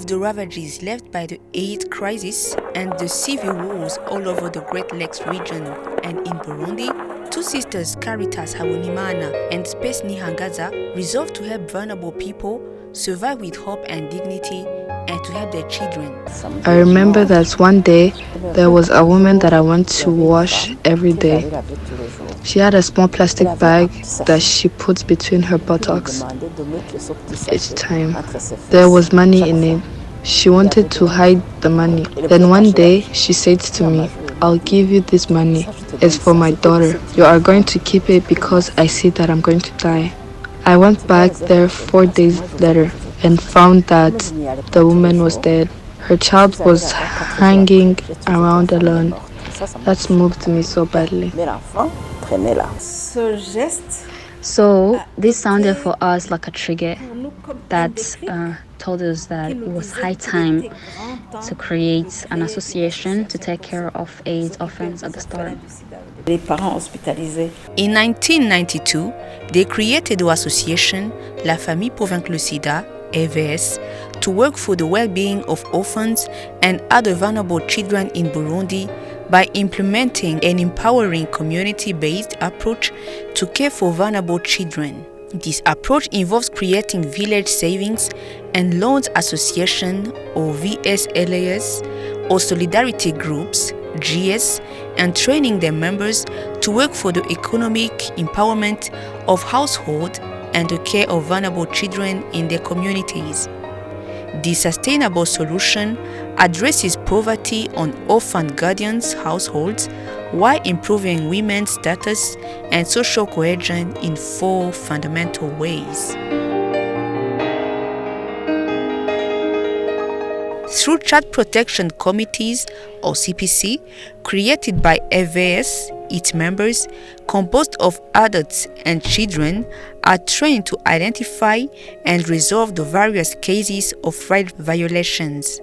of the ravages left by the AIDS crisis and the civil wars all over the Great Lakes region and in Burundi, two sisters, Caritas Habonimana and Space Nihangaza, resolved to help vulnerable people survive with hope and dignity and to help their children. I remember that one day there was a woman that I went to wash every day. She had a small plastic bag that she puts between her buttocks each time. There was money in it. She wanted to hide the money. Then one day she said to me, "I'll give you this money. It's for my daughter. You are going to keep it because I see that I'm going to die." I went back there 4 days later and found that the woman was dead. Her child was hanging around alone. That moved me so badly. So this sounded for us like a trigger that told us that it was high time to create an association to take care of AIDS orphans at the start. In 1992, they created the association La Famille pour Vaincre le Sida, FVS, to work for the well-being of orphans and other vulnerable children in Burundi by implementing an empowering community-based approach to care for vulnerable children. This approach involves creating village savings and loans association or VSLAS or solidarity groups, GS, and training their members to work for the economic empowerment of households and the care of vulnerable children in their communities. This sustainable solution addresses poverty on orphan guardians' households while improving women's status and social cohesion in 4 fundamental ways. Through Child Protection Committees, or CPC, created by FVS, its members, composed of adults and children, are trained to identify and resolve the various cases of right violations.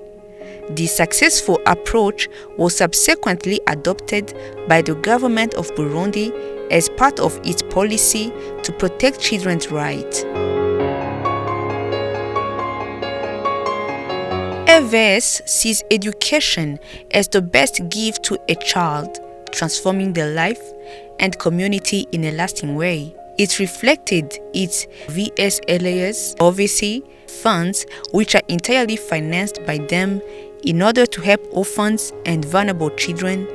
This successful approach was subsequently adopted by the government of Burundi as part of its policy to protect children's rights. FVS sees education as the best gift to a child, transforming their life and community in a lasting way. It reflected its VSLAS, obviously, funds which are entirely financed by them in order to help orphans and vulnerable children,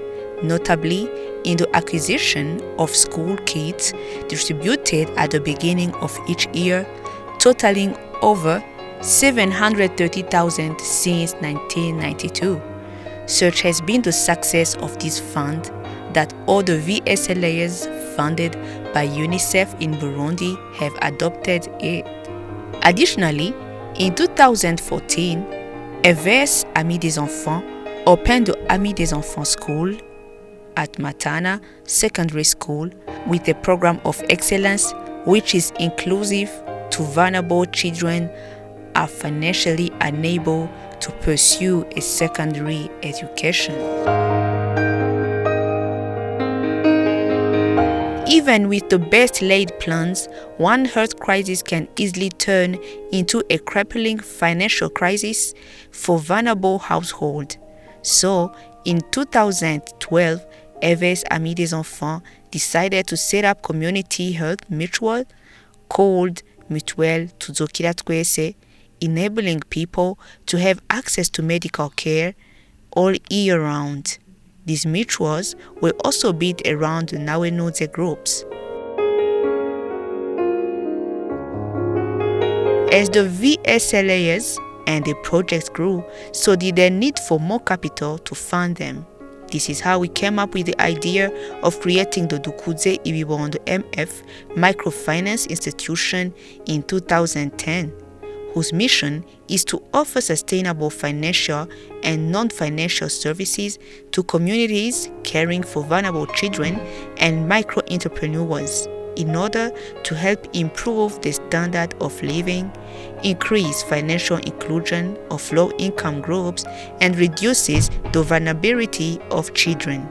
notably in the acquisition of school kits distributed at the beginning of each year, totaling over 730,000 since 1992. Such has been the success of this fund that all the VSLAs funded by UNICEF in Burundi have adopted it. Additionally, in 2014, FVS-Amie des Enfants opened the Amie des Enfants School at Matana Secondary School with a program of excellence which is inclusive to vulnerable children are financially unable to pursue a secondary education. Even with the best laid plans, one health crisis can easily turn into a crippling financial crisis for vulnerable households. So, in 2012, FVS-Amie des Enfants decided to set up community health mutual called Mutuelle Tuzokira Twese, enabling people to have access to medical care all year round. These mutuals were also built around the Nawenuze groups. As the VSLAs and the projects grew, so did the need for more capital to fund them. This is how we came up with the idea of creating the Dukuze Ibibondo MF Microfinance Institution in 2010. Whose mission is to offer sustainable financial and non-financial services to communities caring for vulnerable children and micro-entrepreneurs in order to help improve the standard of living, increase financial inclusion of low-income groups, and reduces the vulnerability of children.